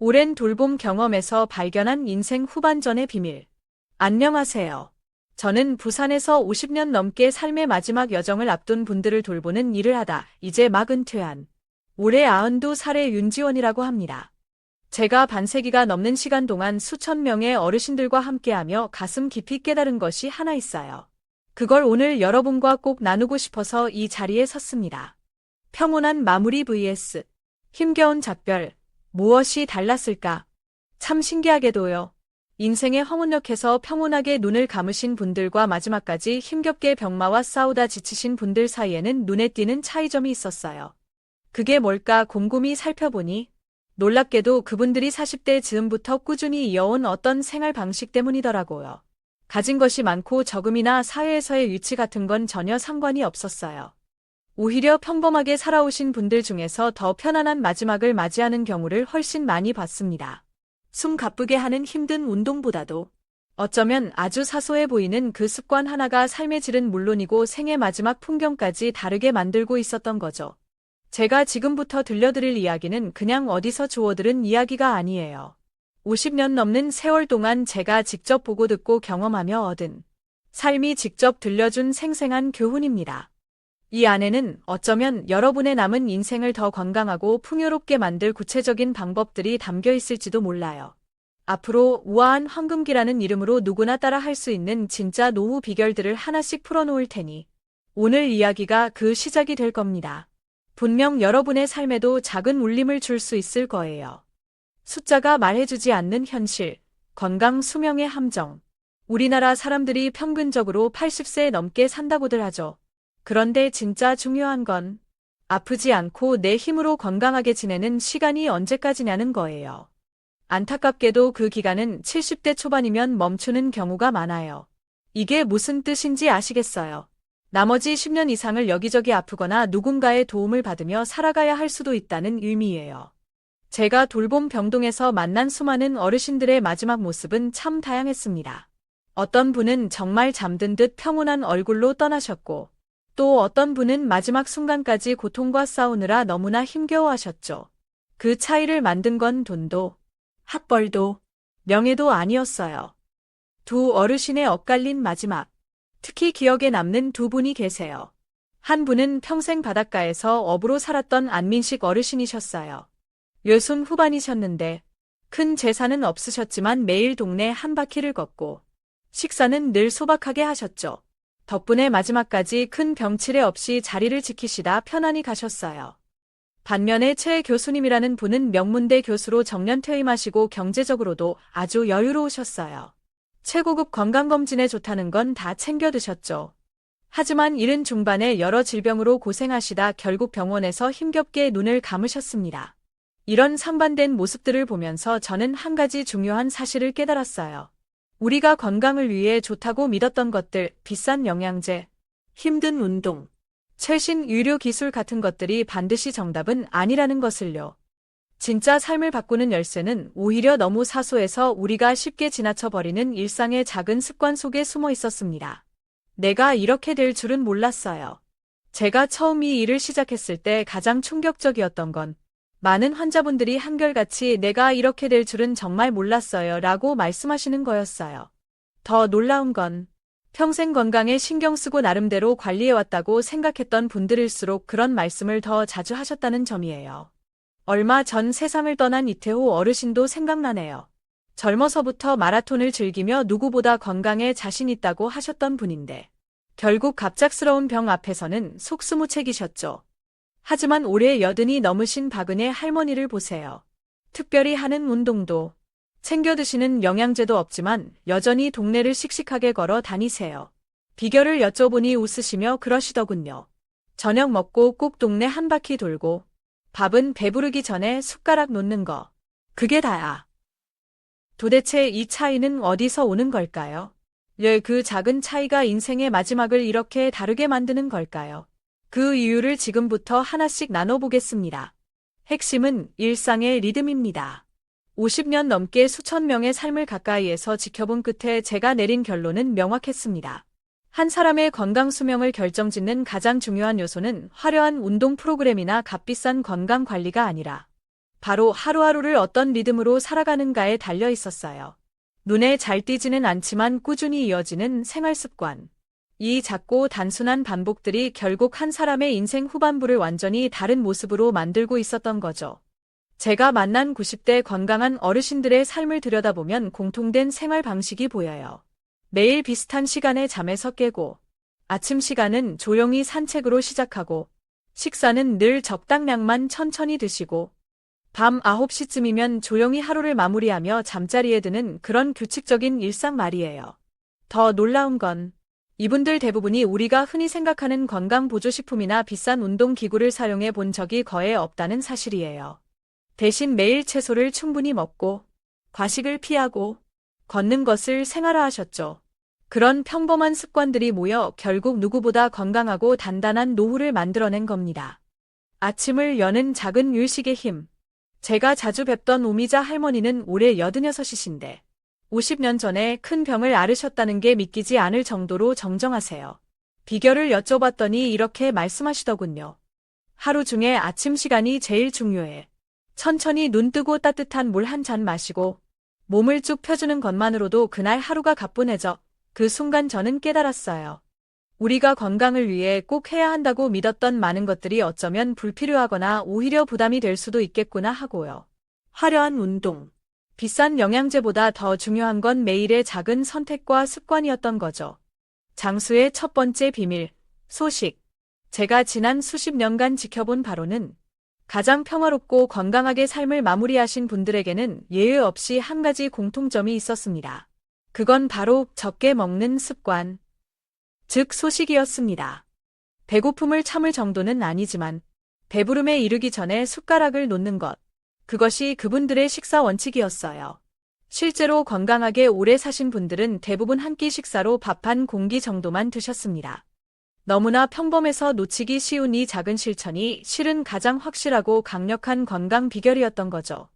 오랜 돌봄 경험에서 발견한 인생 후반전의 비밀. 안녕하세요. 저는 부산에서 50년 넘게 삶의 마지막 여정을 앞둔 분들을 돌보는 일을 하다 이제 막 은퇴한 올해 92살의 윤지원이라고 합니다. 제가 반세기가 넘는 시간 동안 수천 명의 어르신들과 함께하며 가슴 깊이 깨달은 것이 하나 있어요. 그걸 오늘 여러분과 꼭 나누고 싶어서 이 자리에 섰습니다. 평온한 마무리 vs 힘겨운 작별. 무엇이 달랐을까? 참 신기하게도요. 인생의 황혼역에서 평온하게 눈을 감으신 분들과 마지막까지 힘겹게 병마와 싸우다 지치신 분들 사이에는 눈에 띄는 차이점이 있었어요. 그게 뭘까 곰곰이 살펴보니 놀랍게도 그분들이 40대 즈음부터 꾸준히 이어온 어떤 생활 방식 때문이더라고요. 가진 것이 많고 적음이나 사회에서의 위치 같은 건 전혀 상관이 없었어요. 오히려 평범하게 살아오신 분들 중에서 더 편안한 마지막을 맞이하는 경우를 훨씬 많이 봤습니다. 숨 가쁘게 하는 힘든 운동보다도 어쩌면 아주 사소해 보이는 그 습관 하나가 삶의 질은 물론이고 생의 마지막 풍경까지 다르게 만들고 있었던 거죠. 제가 지금부터 들려드릴 이야기는 그냥 어디서 주워들은 이야기가 아니에요. 50년 넘는 세월 동안 제가 직접 보고 듣고 경험하며 얻은 삶이 직접 들려준 생생한 교훈입니다. 이 안에는 어쩌면 여러분의 남은 인생을 더 건강하고 풍요롭게 만들 구체적인 방법들이 담겨 있을지도 몰라요. 앞으로 우아한 황금기라는 이름으로 누구나 따라 할 수 있는 진짜 노후 비결들을 하나씩 풀어놓을 테니 오늘 이야기가 그 시작이 될 겁니다. 분명 여러분의 삶에도 작은 울림을 줄 수 있을 거예요. 숫자가 말해주지 않는 현실, 건강 수명의 함정. 우리나라 사람들이 평균적으로 80세 넘게 산다고들 하죠. 그런데 진짜 중요한 건 아프지 않고 내 힘으로 건강하게 지내는 시간이 언제까지냐는 거예요. 안타깝게도 그 기간은 70대 초반이면 멈추는 경우가 많아요. 이게 무슨 뜻인지 아시겠어요? 나머지 10년 이상을 여기저기 아프거나 누군가의 도움을 받으며 살아가야 할 수도 있다는 의미예요. 제가 돌봄 병동에서 만난 수많은 어르신들의 마지막 모습은 참 다양했습니다. 어떤 분은 정말 잠든 듯 평온한 얼굴로 떠나셨고, 또 어떤 분은 마지막 순간까지 고통과 싸우느라 너무나 힘겨워하셨죠. 그 차이를 만든 건 돈도, 학벌도, 명예도 아니었어요. 두 어르신의 엇갈린 마지막. 특히 기억에 남는 두 분이 계세요. 한 분은 평생 바닷가에서 어부로 살았던 안민식 어르신이셨어요. 60 후반이셨는데 큰 재산은 없으셨지만 매일 동네 한 바퀴를 걷고 식사는 늘 소박하게 하셨죠. 덕분에 마지막까지 큰 병치레 없이 자리를 지키시다 편안히 가셨어요. 반면에 최 교수님이라는 분은 명문대 교수로 정년 퇴임하시고 경제적으로도 아주 여유로우셨어요. 최고급 건강검진에 좋다는 건 다 챙겨 드셨죠. 하지만 70 중반에 여러 질병으로 고생하시다 결국 병원에서 힘겹게 눈을 감으셨습니다. 이런 상반된 모습들을 보면서 저는 한 가지 중요한 사실을 깨달았어요. 우리가 건강을 위해 좋다고 믿었던 것들, 비싼 영양제, 힘든 운동, 최신 의료 기술 같은 것들이 반드시 정답은 아니라는 것을요. 진짜 삶을 바꾸는 열쇠는 오히려 너무 사소해서 우리가 쉽게 지나쳐버리는 일상의 작은 습관 속에 숨어 있었습니다. 내가 이렇게 될 줄은 몰랐어요. 제가 처음 이 일을 시작했을 때 가장 충격적이었던 건 많은 환자분들이 한결같이 내가 이렇게 될 줄은 정말 몰랐어요 라고 말씀하시는 거였어요. 더 놀라운 건 평생 건강에 신경 쓰고 나름대로 관리해왔다고 생각했던 분들일수록 그런 말씀을 더 자주 하셨다는 점이에요. 얼마 전 세상을 떠난 이태호 어르신도 생각나네요. 젊어서부터 마라톤을 즐기며 누구보다 건강에 자신 있다고 하셨던 분인데 결국 갑작스러운 병 앞에서는 속수무책이셨죠. 하지만 올해 80이 넘으신 박은혜 할머니를 보세요. 특별히 하는 운동도 챙겨 드시는 영양제도 없지만 여전히 동네를 씩씩하게 걸어 다니세요. 비결을 여쭤보니 웃으시며 그러시더군요. 저녁 먹고 꼭 동네 한 바퀴 돌고 밥은 배부르기 전에 숟가락 놓는 거. 그게 다야. 도대체 이 차이는 어디서 오는 걸까요? 왜 그 작은 차이가 인생의 마지막을 이렇게 다르게 만드는 걸까요? 그 이유를 지금부터 하나씩 나눠보겠습니다. 핵심은 일상의 리듬입니다. 50년 넘게 수천 명의 삶을 가까이에서 지켜본 끝에 제가 내린 결론은 명확했습니다. 한 사람의 건강 수명을 결정짓는 가장 중요한 요소는 화려한 운동 프로그램이나 값비싼 건강 관리가 아니라 바로 하루하루를 어떤 리듬으로 살아가는가에 달려 있었어요. 눈에 잘 띄지는 않지만 꾸준히 이어지는 생활 습관. 이 작고 단순한 반복들이 결국 한 사람의 인생 후반부를 완전히 다른 모습으로 만들고 있었던 거죠. 제가 만난 90대 건강한 어르신들의 삶을 들여다보면 공통된 생활 방식이 보여요. 매일 비슷한 시간에 잠에서 깨고, 아침 시간은 조용히 산책으로 시작하고, 식사는 늘 적당량만 천천히 드시고, 밤 9시쯤이면 조용히 하루를 마무리하며 잠자리에 드는 그런 규칙적인 일상 말이에요. 더 놀라운 건 이분들 대부분이 우리가 흔히 생각하는 건강보조식품이나 비싼 운동기구를 사용해 본 적이 거의 없다는 사실이에요. 대신 매일 채소를 충분히 먹고 과식을 피하고 걷는 것을 생활화하셨죠. 그런 평범한 습관들이 모여 결국 누구보다 건강하고 단단한 노후를 만들어낸 겁니다. 아침을 여는 작은 일식의 힘. 제가 자주 뵙던 오미자 할머니는 올해 86이신데 50년 전에 큰 병을 앓으셨다는 게 믿기지 않을 정도로 정정하세요. 비결을 여쭤봤더니 이렇게 말씀하시더군요. 하루 중에 아침 시간이 제일 중요해. 천천히 눈 뜨고 따뜻한 물 한 잔 마시고 몸을 쭉 펴주는 것만으로도 그날 하루가 가뿐해져. 그 순간 저는 깨달았어요. 우리가 건강을 위해 꼭 해야 한다고 믿었던 많은 것들이 어쩌면 불필요하거나 오히려 부담이 될 수도 있겠구나 하고요. 화려한 운동. 비싼 영양제보다 더 중요한 건 매일의 작은 선택과 습관이었던 거죠. 장수의 첫 번째 비밀, 소식. 제가 지난 수십 년간 지켜본 바로는 가장 평화롭고 건강하게 삶을 마무리하신 분들에게는 예외 없이 한 가지 공통점이 있었습니다. 그건 바로 적게 먹는 습관. 즉 소식이었습니다. 배고픔을 참을 정도는 아니지만 배부름에 이르기 전에 숟가락을 놓는 것. 그것이 그분들의 식사 원칙이었어요. 실제로 건강하게 오래 사신 분들은 대부분 한 끼 식사로 밥 한 공기 정도만 드셨습니다. 너무나 평범해서 놓치기 쉬운 이 작은 실천이 실은 가장 확실하고 강력한 건강 비결이었던 거죠.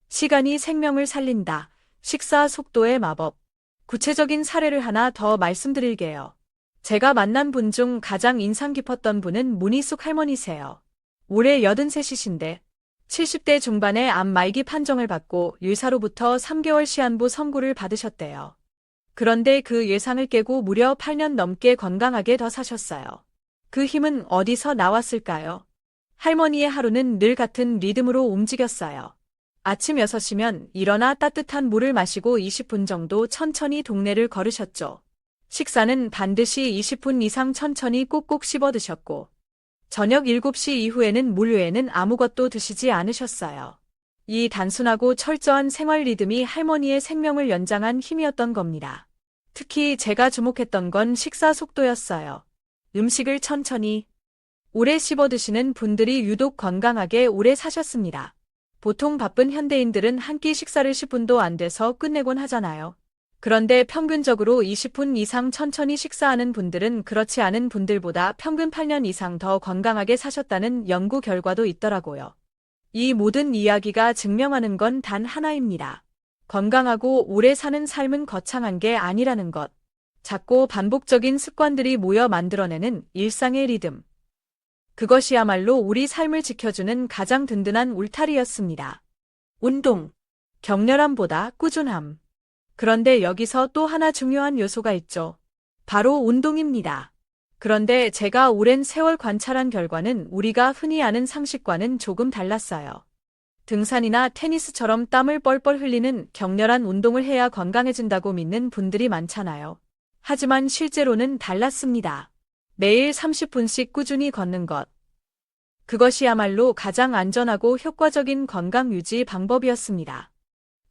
시간이 생명을 살린다. 식사 속도의 마법. 구체적인 사례를 하나 더 말씀드릴게요. 제가 만난 분 중 가장 인상 깊었던 분은 문희숙 할머니세요. 올해 83이신데 70대 중반에 암 말기 판정을 받고 의사로부터 3개월 시한부 선고를 받으셨대요. 그런데 그 예상을 깨고 무려 8년 넘게 건강하게 더 사셨어요. 그 힘은 어디서 나왔을까요? 할머니의 하루는 늘 같은 리듬으로 움직였어요. 아침 6시면 일어나 따뜻한 물을 마시고 20분 정도 천천히 동네를 걸으셨죠. 식사는 반드시 20분 이상 천천히 꼭꼭 씹어 드셨고 저녁 7시 이후에는 물 외에는 아무것도 드시지 않으셨어요. 이 단순하고 철저한 생활 리듬이 할머니의 생명을 연장한 힘이었던 겁니다. 특히 제가 주목했던 건 식사 속도였어요. 음식을 천천히 오래 씹어 드시는 분들이 유독 건강하게 오래 사셨습니다. 보통 바쁜 현대인들은 한 끼 식사를 10분도 안 돼서 끝내곤 하잖아요. 그런데 평균적으로 20분 이상 천천히 식사하는 분들은 그렇지 않은 분들보다 평균 8년 이상 더 건강하게 사셨다는 연구 결과도 있더라고요. 이 모든 이야기가 증명하는 건 단 하나입니다. 건강하고 오래 사는 삶은 거창한 게 아니라는 것. 작고 반복적인 습관들이 모여 만들어내는 일상의 리듬. 그것이야말로 우리 삶을 지켜주는 가장 든든한 울타리였습니다. 운동. 격렬함보다 꾸준함. 그런데 여기서 또 하나 중요한 요소가 있죠. 바로 운동입니다. 그런데 제가 오랜 세월 관찰한 결과는 우리가 흔히 아는 상식과는 조금 달랐어요. 등산이나 테니스처럼 땀을 뻘뻘 흘리는 격렬한 운동을 해야 건강해진다고 믿는 분들이 많잖아요. 하지만 실제로는 달랐습니다. 매일 30분씩 꾸준히 걷는 것. 그것이야말로 가장 안전하고 효과적인 건강 유지 방법이었습니다.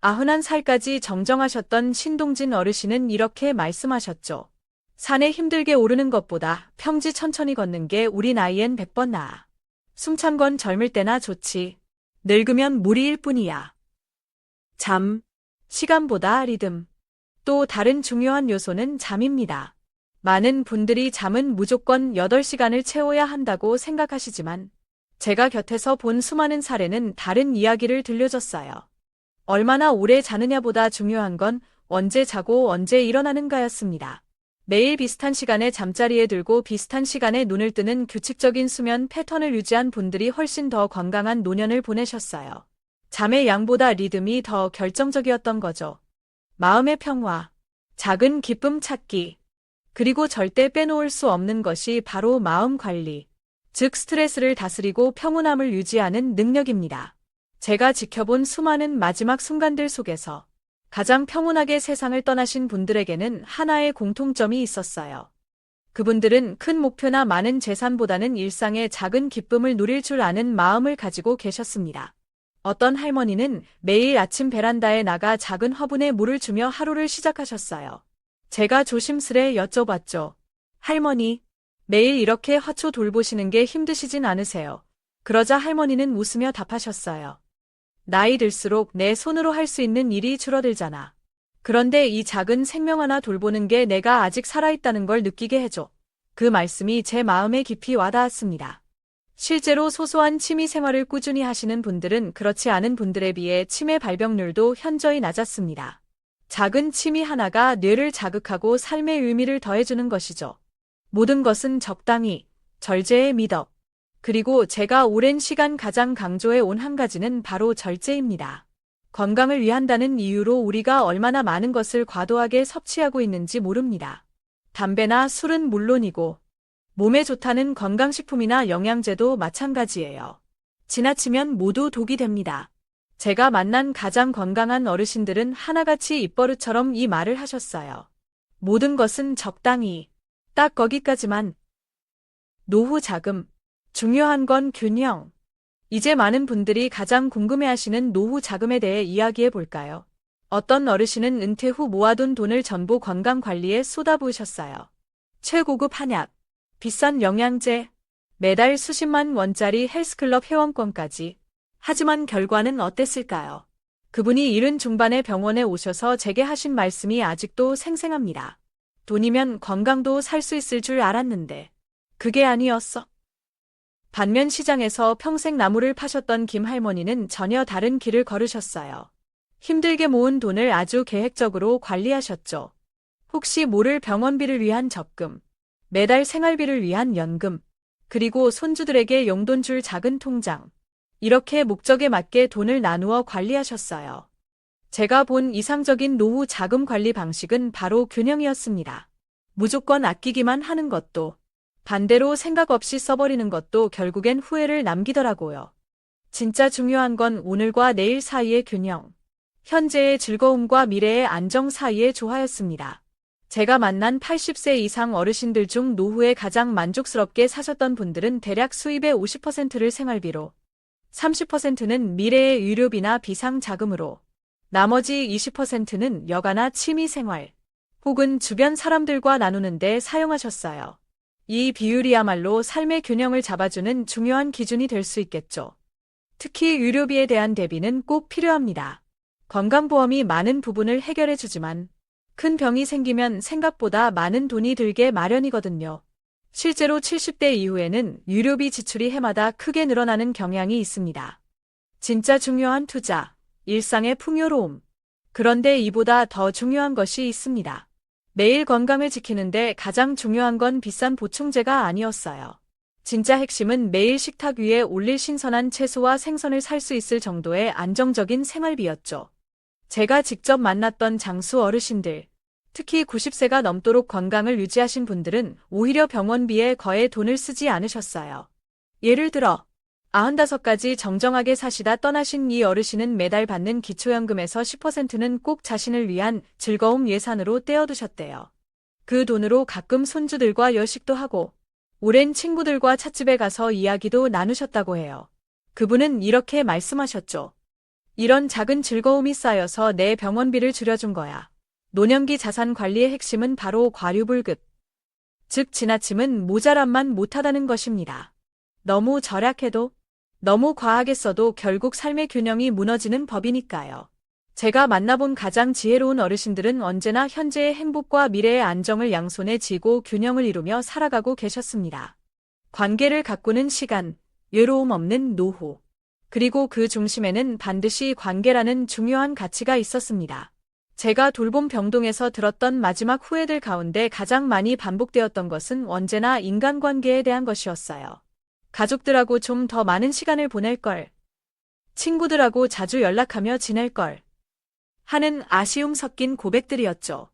91살까지 정정하셨던 신동진 어르신은 이렇게 말씀하셨죠. 산에 힘들게 오르는 것보다 평지 천천히 걷는 게 우리 나이엔 100번 나아. 숨찬 건 젊을 때나 좋지. 늙으면 무리일 뿐이야. 잠. 시간보다 리듬. 또 다른 중요한 요소는 잠입니다. 많은 분들이 잠은 무조건 8시간을 채워야 한다고 생각하시지만 제가 곁에서 본 수많은 사례는 다른 이야기를 들려줬어요. 얼마나 오래 자느냐보다 중요한 건 언제 자고 언제 일어나는가였습니다. 매일 비슷한 시간에 잠자리에 들고 비슷한 시간에 눈을 뜨는 규칙적인 수면 패턴을 유지한 분들이 훨씬 더 건강한 노년을 보내셨어요. 잠의 양보다 리듬이 더 결정적이었던 거죠. 마음의 평화, 작은 기쁨 찾기, 그리고 절대 빼놓을 수 없는 것이 바로 마음 관리, 즉 스트레스를 다스리고 평온함을 유지하는 능력입니다. 제가 지켜본 수많은 마지막 순간들 속에서 가장 평온하게 세상을 떠나신 분들에게는 하나의 공통점이 있었어요. 그분들은 큰 목표나 많은 재산보다는 일상의 작은 기쁨을 누릴 줄 아는 마음을 가지고 계셨습니다. 어떤 할머니는 매일 아침 베란다에 나가 작은 화분에 물을 주며 하루를 시작하셨어요. 제가 조심스레 여쭤봤죠. 할머니, 매일 이렇게 화초 돌보시는 게 힘드시진 않으세요? 그러자 할머니는 웃으며 답하셨어요. 나이 들수록 내 손으로 할 수 있는 일이 줄어들잖아. 그런데 이 작은 생명 하나 돌보는 게 내가 아직 살아있다는 걸 느끼게 해줘. 그 말씀이 제 마음에 깊이 와닿았습니다. 실제로 소소한 취미 생활을 꾸준히 하시는 분들은 그렇지 않은 분들에 비해 치매 발병률도 현저히 낮았습니다. 작은 취미 하나가 뇌를 자극하고 삶의 의미를 더해주는 것이죠. 모든 것은 적당히, 절제의 미덕. 그리고 제가 오랜 시간 가장 강조해 온 한 가지는 바로 절제입니다. 건강을 위한다는 이유로 우리가 얼마나 많은 것을 과도하게 섭취하고 있는지 모릅니다. 담배나 술은 물론이고, 몸에 좋다는 건강식품이나 영양제도 마찬가지예요. 지나치면 모두 독이 됩니다. 제가 만난 가장 건강한 어르신들은 하나같이 입버릇처럼 이 말을 하셨어요. 모든 것은 적당히, 딱 거기까지만. 노후 자금. 중요한 건 균형. 이제 많은 분들이 가장 궁금해하시는 노후 자금에 대해 이야기해 볼까요? 어떤 어르신은 은퇴 후 모아둔 돈을 전부 건강 관리에 쏟아부으셨어요. 최고급 한약, 비싼 영양제, 매달 수십만 원짜리 헬스클럽 회원권까지. 하지만 결과는 어땠을까요? 그분이 70 중반의 병원에 오셔서 제게 하신 말씀이 아직도 생생합니다. 돈이면 건강도 살 수 있을 줄 알았는데 그게 아니었어. 반면 시장에서 평생 나무를 파셨던 김 할머니는 전혀 다른 길을 걸으셨어요. 힘들게 모은 돈을 아주 계획적으로 관리하셨죠. 혹시 모를 병원비를 위한 적금, 매달 생활비를 위한 연금, 그리고 손주들에게 용돈 줄 작은 통장. 이렇게 목적에 맞게 돈을 나누어 관리하셨어요. 제가 본 이상적인 노후 자금 관리 방식은 바로 균형이었습니다. 무조건 아끼기만 하는 것도, 반대로 생각 없이 써버리는 것도 결국엔 후회를 남기더라고요. 진짜 중요한 건 오늘과 내일 사이의 균형, 현재의 즐거움과 미래의 안정 사이의 조화였습니다. 제가 만난 80세 이상 어르신들 중 노후에 가장 만족스럽게 사셨던 분들은 대략 수입의 50%를 생활비로, 30%는 미래의 의료비나 비상자금으로, 나머지 20%는 여가나 취미생활, 혹은 주변 사람들과 나누는 데 사용하셨어요. 이 비율이야말로 삶의 균형을 잡아주는 중요한 기준이 될 수 있겠죠. 특히 의료비에 대한 대비는 꼭 필요합니다. 건강보험이 많은 부분을 해결해주지만 큰 병이 생기면 생각보다 많은 돈이 들게 마련이거든요. 실제로 70대 이후에는 의료비 지출이 해마다 크게 늘어나는 경향이 있습니다. 진짜 중요한 투자, 일상의 풍요로움. 그런데 이보다 더 중요한 것이 있습니다. 매일 건강을 지키는데 가장 중요한 건 비싼 보충제가 아니었어요. 진짜 핵심은 매일 식탁 위에 올릴 신선한 채소와 생선을 살 수 있을 정도의 안정적인 생활비였죠. 제가 직접 만났던 장수 어르신들, 특히 90세가 넘도록 건강을 유지하신 분들은 오히려 병원비에 거의 돈을 쓰지 않으셨어요. 예를 들어 95까지 정정하게 사시다 떠나신 이 어르신은 매달 받는 기초연금에서 10%는 꼭 자신을 위한 즐거움 예산으로 떼어두셨대요. 그 돈으로 가끔 손주들과 여식도 하고 오랜 친구들과 찻집에 가서 이야기도 나누셨다고 해요. 그분은 이렇게 말씀하셨죠. 이런 작은 즐거움이 쌓여서 내 병원비를 줄여준 거야. 노년기 자산 관리의 핵심은 바로 과료불급. 즉 지나침은 모자람만 못하다는 것입니다. 너무 절약해도, 너무 과하게 써도 결국 삶의 균형이 무너지는 법이니까요. 제가 만나본 가장 지혜로운 어르신들은 언제나 현재의 행복과 미래의 안정을 양손에 쥐고 균형을 이루며 살아가고 계셨습니다. 관계를 가꾸는 시간, 외로움 없는 노후. 그리고 그 중심에는 반드시 관계라는 중요한 가치가 있었습니다. 제가 돌봄 병동에서 들었던 마지막 후회들 가운데 가장 많이 반복되었던 것은 언제나 인간관계에 대한 것이었어요. 가족들하고 좀 더 많은 시간을 보낼 걸. 친구들하고 자주 연락하며 지낼 걸. 하는 아쉬움 섞인 고백들이었죠.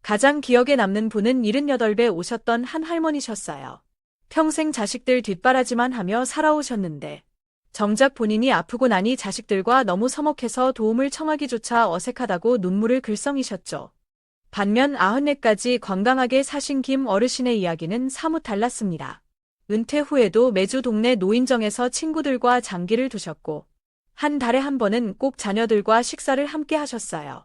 가장 기억에 남는 분은 78배 오셨던 한 할머니셨어요. 평생 자식들 뒷바라지만 하며 살아오셨는데 정작 본인이 아프고 나니 자식들과 너무 서먹해서 도움을 청하기조차 어색하다고 눈물을 글썽이셨죠. 반면 94까지 건강하게 사신 김 어르신의 이야기는 사뭇 달랐습니다. 은퇴 후에도 매주 동네 노인정에서 친구들과 장기를 두셨고 한 달에 한 번은 꼭 자녀들과 식사를 함께 하셨어요.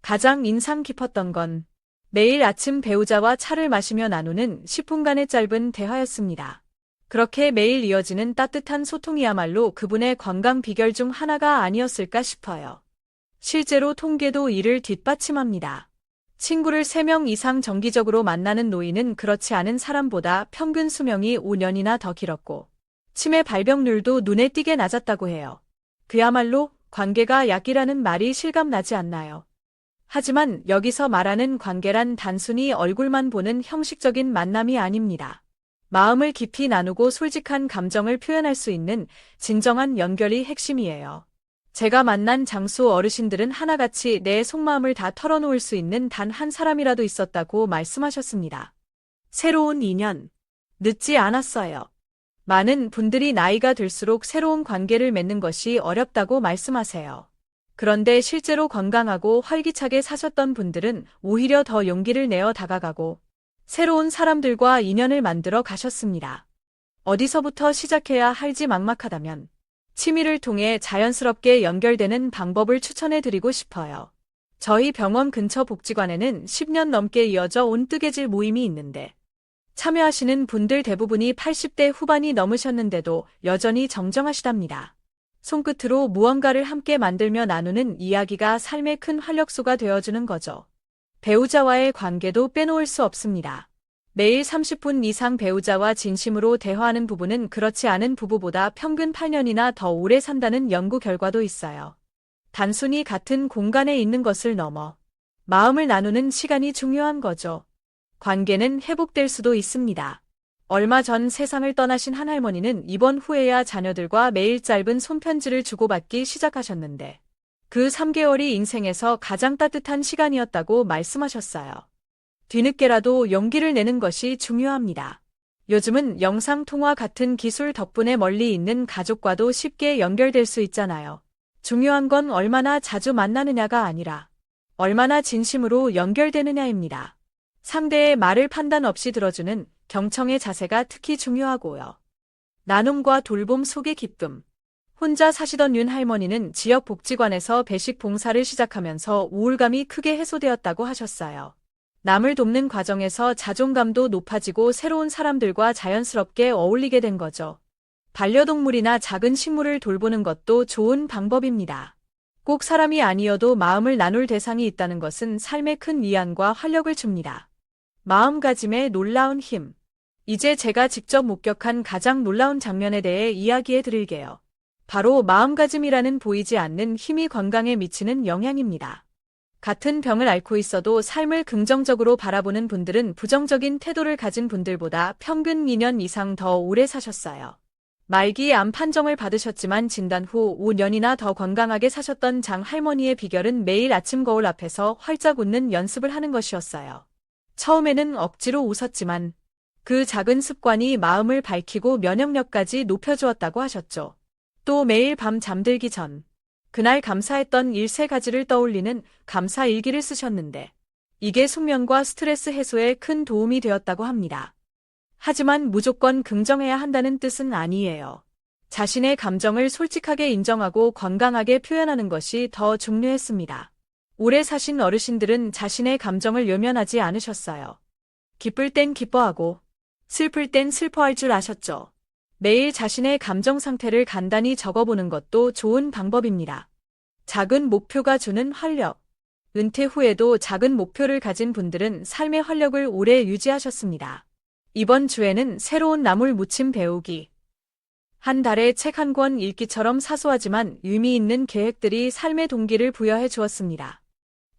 가장 인상 깊었던 건 매일 아침 배우자와 차를 마시며 나누는 10분간의 짧은 대화였습니다. 그렇게 매일 이어지는 따뜻한 소통이야말로 그분의 건강 비결 중 하나가 아니었을까 싶어요. 실제로 통계도 이를 뒷받침합니다. 친구를 3명 이상 정기적으로 만나는 노인은 그렇지 않은 사람보다 평균 수명이 5년이나 더 길었고 치매 발병률도 눈에 띄게 낮았다고 해요. 그야말로 관계가 약이라는 말이 실감나지 않나요? 하지만 여기서 말하는 관계란 단순히 얼굴만 보는 형식적인 만남이 아닙니다. 마음을 깊이 나누고 솔직한 감정을 표현할 수 있는 진정한 연결이 핵심이에요. 제가 만난 장수 어르신들은 하나같이 내 속마음을 다 털어놓을 수 있는 단 한 사람이라도 있었다고 말씀하셨습니다. 새로운 인연. 늦지 않았어요. 많은 분들이 나이가 들수록 새로운 관계를 맺는 것이 어렵다고 말씀하세요. 그런데 실제로 건강하고 활기차게 사셨던 분들은 오히려 더 용기를 내어 다가가고 새로운 사람들과 인연을 만들어 가셨습니다. 어디서부터 시작해야 할지 막막하다면 취미를 통해 자연스럽게 연결되는 방법을 추천해 드리고 싶어요. 저희 병원 근처 복지관에는 10년 넘게 이어져 온 뜨개질 모임이 있는데 참여하시는 분들 대부분이 80대 후반이 넘으셨는데도 여전히 정정하시답니다. 손끝으로 무언가를 함께 만들며 나누는 이야기가 삶의 큰 활력소가 되어주는 거죠. 배우자와의 관계도 빼놓을 수 없습니다. 매일 30분 이상 배우자와 진심으로 대화하는 부부는 그렇지 않은 부부보다 평균 8년이나 더 오래 산다는 연구 결과도 있어요. 단순히 같은 공간에 있는 것을 넘어 마음을 나누는 시간이 중요한 거죠. 관계는 회복될 수도 있습니다. 얼마 전 세상을 떠나신 한 할머니는 입원 후에야 자녀들과 매일 짧은 손편지를 주고받기 시작하셨는데 그 3개월이 인생에서 가장 따뜻한 시간이었다고 말씀하셨어요. 뒤늦게라도 용기를 내는 것이 중요합니다. 요즘은 영상통화 같은 기술 덕분에 멀리 있는 가족과도 쉽게 연결될 수 있잖아요. 중요한 건 얼마나 자주 만나느냐가 아니라 얼마나 진심으로 연결되느냐입니다. 상대의 말을 판단 없이 들어주는 경청의 자세가 특히 중요하고요. 나눔과 돌봄 속의 기쁨. 혼자 사시던 윤 할머니는 지역 복지관에서 배식 봉사를 시작하면서 우울감이 크게 해소되었다고 하셨어요. 남을 돕는 과정에서 자존감도 높아지고 새로운 사람들과 자연스럽게 어울리게 된 거죠. 반려동물이나 작은 식물을 돌보는 것도 좋은 방법입니다. 꼭 사람이 아니어도 마음을 나눌 대상이 있다는 것은 삶에 큰 위안과 활력을 줍니다. 마음가짐의 놀라운 힘. 이제 제가 직접 목격한 가장 놀라운 장면에 대해 이야기해 드릴게요. 바로 마음가짐이라는 보이지 않는 힘이 건강에 미치는 영향입니다. 같은 병을 앓고 있어도 삶을 긍정적으로 바라보는 분들은 부정적인 태도를 가진 분들보다 평균 2년 이상 더 오래 사셨어요. 말기 암 판정을 받으셨지만 진단 후 5년이나 더 건강하게 사셨던 장 할머니의 비결은 매일 아침 거울 앞에서 활짝 웃는 연습을 하는 것이었어요. 처음에는 억지로 웃었지만 그 작은 습관이 마음을 밝히고 면역력까지 높여주었다고 하셨죠. 또 매일 밤 잠들기 전 그날 감사했던 일 3가지를 떠올리는 감사 일기를 쓰셨는데 이게 숙면과 스트레스 해소에 큰 도움이 되었다고 합니다. 하지만 무조건 긍정해야 한다는 뜻은 아니에요. 자신의 감정을 솔직하게 인정하고 건강하게 표현하는 것이 더 중요했습니다. 오래 사신 어르신들은 자신의 감정을 외면하지 않으셨어요. 기쁠 땐 기뻐하고 슬플 땐 슬퍼할 줄 아셨죠. 매일 자신의 감정 상태를 간단히 적어보는 것도 좋은 방법입니다. 작은 목표가 주는 활력. 은퇴 후에도 작은 목표를 가진 분들은 삶의 활력을 오래 유지하셨습니다. 이번 주에는 새로운 나물 무침 배우기. 한 달에 책 한 권 읽기처럼 사소하지만 의미 있는 계획들이 삶의 동기를 부여해 주었습니다.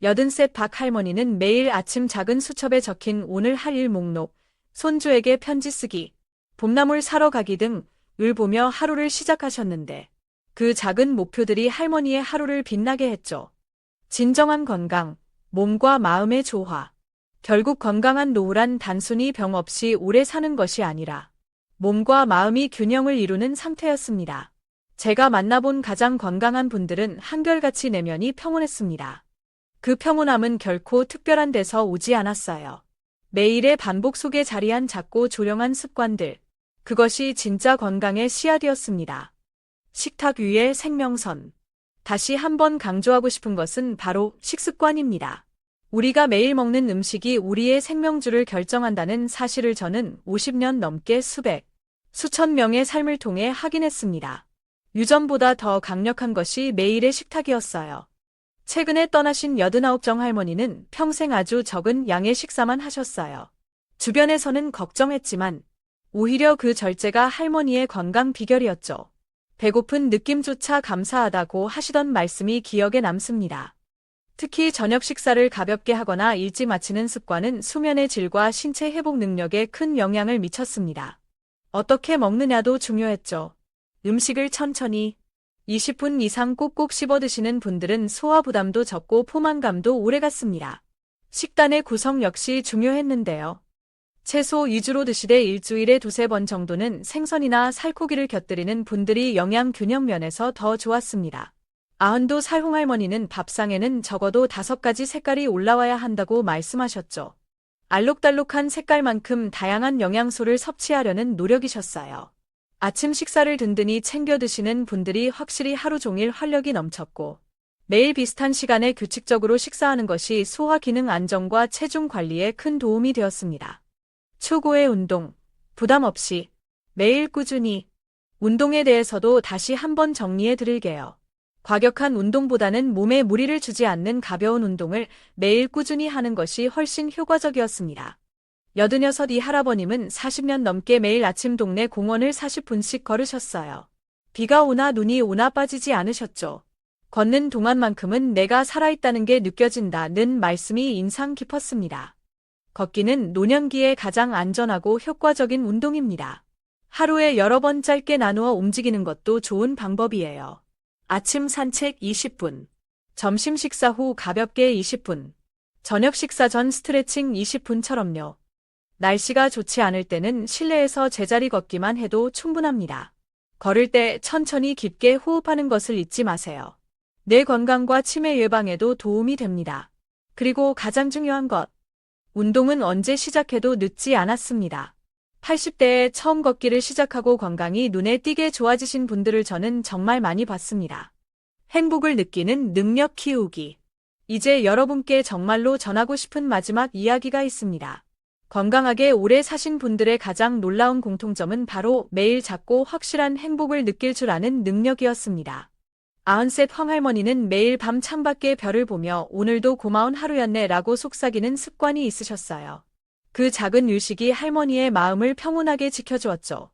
80세 박 할머니는 매일 아침 작은 수첩에 적힌 오늘 할 일 목록, 손주에게 편지 쓰기, 봄나물 사러 가기 등을 보며 하루를 시작하셨는데 그 작은 목표들이 할머니의 하루를 빛나게 했죠. 진정한 건강, 몸과 마음의 조화. 결국 건강한 노후란 단순히 병 없이 오래 사는 것이 아니라 몸과 마음이 균형을 이루는 상태였습니다. 제가 만나본 가장 건강한 분들은 한결같이 내면이 평온했습니다. 그 평온함은 결코 특별한 데서 오지 않았어요. 매일의 반복 속에 자리한 작고 조용한 습관들. 그것이 진짜 건강의 씨앗이었습니다. 식탁 위의 생명선. 다시 한번 강조하고 싶은 것은 바로 식습관입니다. 우리가 매일 먹는 음식이 우리의 생명줄을 결정한다는 사실을 저는 50년 넘게 수천 명의 삶을 통해 확인했습니다. 유전보다 더 강력한 것이 매일의 식탁이었어요. 최근에 떠나신 89정 할머니는 평생 아주 적은 양의 식사만 하셨어요. 주변에서는 걱정했지만 오히려 그 절제가 할머니의 건강 비결이었죠. 배고픈 느낌조차 감사하다고 하시던 말씀이 기억에 남습니다. 특히 저녁 식사를 가볍게 하거나 일찍 마치는 습관은 수면의 질과 신체 회복 능력에 큰 영향을 미쳤습니다. 어떻게 먹느냐도 중요했죠. 음식을 천천히 20분 이상 꼭꼭 씹어 드시는 분들은 소화 부담도 적고 포만감도 오래갔습니다. 식단의 구성 역시 중요했는데요. 채소 위주로 드시되 일주일에 2~3번 정도는 생선이나 살코기를 곁들이는 분들이 영양 균형 면에서 더 좋았습니다. 90도 살홍할머니는 밥상에는 적어도 5가지 색깔이 올라와야 한다고 말씀하셨죠. 알록달록한 색깔만큼 다양한 영양소를 섭취하려는 노력이셨어요. 아침 식사를 든든히 챙겨 드시는 분들이 확실히 하루 종일 활력이 넘쳤고 매일 비슷한 시간에 규칙적으로 식사하는 것이 소화 기능 안정과 체중 관리에 큰 도움이 되었습니다. 초고의 운동, 부담 없이 매일 꾸준히. 운동에 대해서도 다시 한번 정리해 드릴게요. 과격한 운동보다는 몸에 무리를 주지 않는 가벼운 운동을 매일 꾸준히 하는 것이 훨씬 효과적이었습니다. 86이 할아버님은 40년 넘게 매일 아침 동네 공원을 40분씩 걸으셨어요. 비가 오나 눈이 오나 빠지지 않으셨죠. 걷는 동안만큼은 내가 살아있다는 게 느껴진다는 말씀이 인상 깊었습니다. 걷기는 노년기에 가장 안전하고 효과적인 운동입니다. 하루에 여러 번 짧게 나누어 움직이는 것도 좋은 방법이에요. 아침 산책 20분, 점심 식사 후 가볍게 20분, 저녁 식사 전 스트레칭 20분처럼요. 날씨가 좋지 않을 때는 실내에서 제자리 걷기만 해도 충분합니다. 걸을 때 천천히 깊게 호흡하는 것을 잊지 마세요. 뇌 건강과 치매 예방에도 도움이 됩니다. 그리고 가장 중요한 것, 운동은 언제 시작해도 늦지 않았습니다. 80대에 처음 걷기를 시작하고 건강이 눈에 띄게 좋아지신 분들을 저는 정말 많이 봤습니다. 행복을 느끼는 능력 키우기. 이제 여러분께 정말로 전하고 싶은 마지막 이야기가 있습니다. 건강하게 오래 사신 분들의 가장 놀라운 공통점은 바로 매일 작고 확실한 행복을 느낄 줄 아는 능력이었습니다. 90세 황할머니는 매일 밤 창밖의 별을 보며 오늘도 고마운 하루였네 라고 속삭이는 습관이 있으셨어요. 그 작은 유식이 할머니의 마음을 평온하게 지켜주었죠.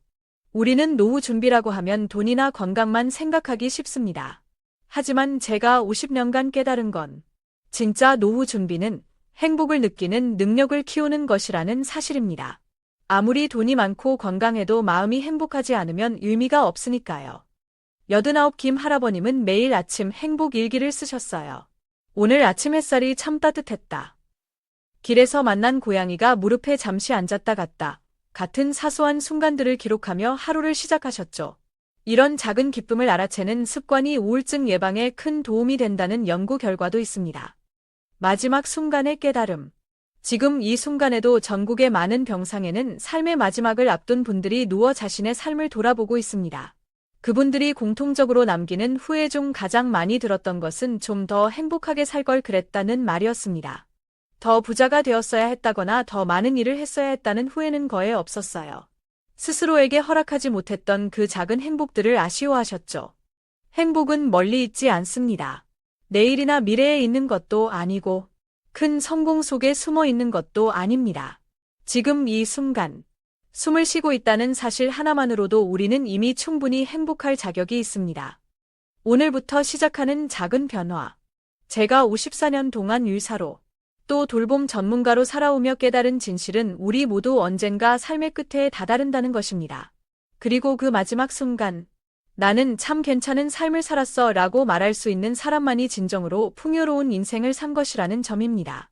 우리는 노후 준비라고 하면 돈이나 건강만 생각하기 쉽습니다. 하지만 제가 50년간 깨달은 건 진짜 노후 준비는 행복을 느끼는 능력을 키우는 것이라는 사실입니다. 아무리 돈이 많고 건강해도 마음이 행복하지 않으면 의미가 없으니까요. 89 김 할아버님은 매일 아침 행복 일기를 쓰셨어요. 오늘 아침 햇살이 참 따뜻했다. 길에서 만난 고양이가 무릎에 잠시 앉았다 갔다. 같은 사소한 순간들을 기록하며 하루를 시작하셨죠. 이런 작은 기쁨을 알아채는 습관이 우울증 예방에 큰 도움이 된다는 연구 결과도 있습니다. 마지막 순간의 깨달음. 지금 이 순간에도 전국의 많은 병상에는 삶의 마지막을 앞둔 분들이 누워 자신의 삶을 돌아보고 있습니다. 그분들이 공통적으로 남기는 후회 중 가장 많이 들었던 것은 좀 더 행복하게 살 걸 그랬다는 말이었습니다. 더 부자가 되었어야 했다거나 더 많은 일을 했어야 했다는 후회는 거의 없었어요. 스스로에게 허락하지 못했던 그 작은 행복들을 아쉬워하셨죠. 행복은 멀리 있지 않습니다. 내일이나 미래에 있는 것도 아니고 큰 성공 속에 숨어 있는 것도 아닙니다. 지금 이 순간, 숨을 쉬고 있다는 사실 하나만으로도 우리는 이미 충분히 행복할 자격이 있습니다. 오늘부터 시작하는 작은 변화. 제가 54년 동안 의사로 또 돌봄 전문가로 살아오며 깨달은 진실은 우리 모두 언젠가 삶의 끝에 다다른다는 것입니다. 그리고 그 마지막 순간, 나는 참 괜찮은 삶을 살았어 라고 말할 수 있는 사람만이 진정으로 풍요로운 인생을 산 것이라는 점입니다.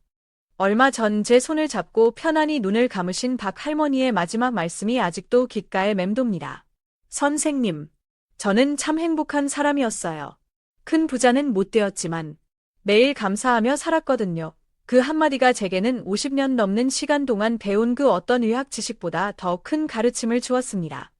얼마 전 제 손을 잡고 편안히 눈을 감으신 박 할머니의 마지막 말씀이 아직도 귓가에 맴돕니다. 선생님, 저는 참 행복한 사람이었어요. 큰 부자는 못 되었지만 매일 감사하며 살았거든요. 그 한마디가 제게는 50년 넘는 시간 동안 배운 그 어떤 의학 지식보다 더 큰 가르침을 주었습니다.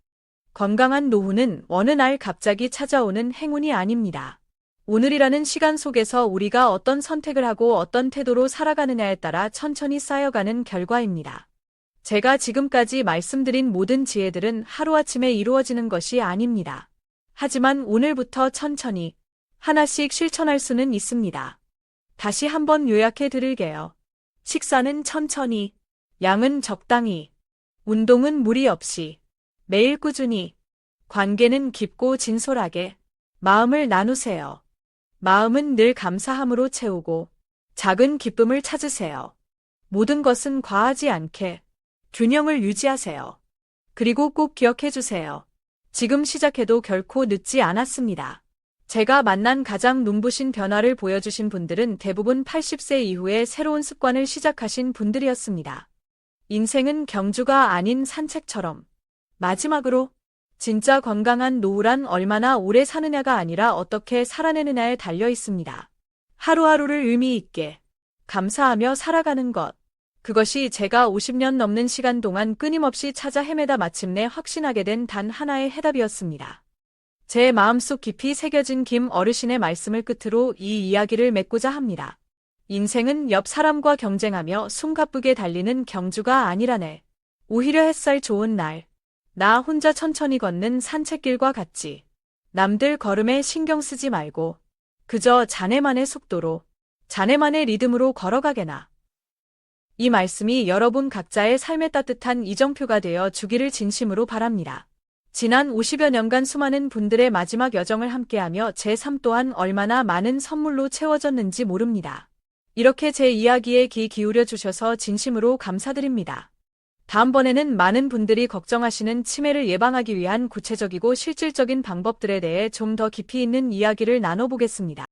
건강한 노후는 어느 날 갑자기 찾아오는 행운이 아닙니다. 오늘이라는 시간 속에서 우리가 어떤 선택을 하고 어떤 태도로 살아가느냐에 따라 천천히 쌓여가는 결과입니다. 제가 지금까지 말씀드린 모든 지혜들은 하루아침에 이루어지는 것이 아닙니다. 하지만 오늘부터 천천히 하나씩 실천할 수는 있습니다. 다시 한번 요약해 드릴게요. 식사는 천천히, 양은 적당히, 운동은 무리 없이, 매일 꾸준히, 관계는 깊고 진솔하게, 마음을 나누세요. 마음은 늘 감사함으로 채우고, 작은 기쁨을 찾으세요. 모든 것은 과하지 않게, 균형을 유지하세요. 그리고 꼭 기억해 주세요. 지금 시작해도 결코 늦지 않았습니다. 제가 만난 가장 눈부신 변화를 보여주신 분들은 대부분 80세 이후에 새로운 습관을 시작하신 분들이었습니다. 인생은 경주가 아닌 산책처럼. 마지막으로, 진짜 건강한 노후란 얼마나 오래 사느냐가 아니라 어떻게 살아내느냐에 달려 있습니다. 하루하루를 의미 있게, 감사하며 살아가는 것. 그것이 제가 50년 넘는 시간 동안 끊임없이 찾아 헤매다 마침내 확신하게 된 단 하나의 해답이었습니다. 제 마음속 깊이 새겨진 김 어르신의 말씀을 끝으로 이 이야기를 맺고자 합니다. 인생은 옆 사람과 경쟁하며 숨가쁘게 달리는 경주가 아니라네. 오히려 햇살 좋은 날, 나 혼자 천천히 걷는 산책길과 같지. 남들 걸음에 신경 쓰지 말고 그저 자네만의 속도로, 자네만의 리듬으로 걸어가게나. 이 말씀이 여러분 각자의 삶에 따뜻한 이정표가 되어 주기를 진심으로 바랍니다. 지난 50여 년간 수많은 분들의 마지막 여정을 함께하며 제 삶 또한 얼마나 많은 선물로 채워졌는지 모릅니다. 이렇게 제 이야기에 귀 기울여 주셔서 진심으로 감사드립니다. 다음번에는 많은 분들이 걱정하시는 치매를 예방하기 위한 구체적이고 실질적인 방법들에 대해 좀 더 깊이 있는 이야기를 나눠보겠습니다.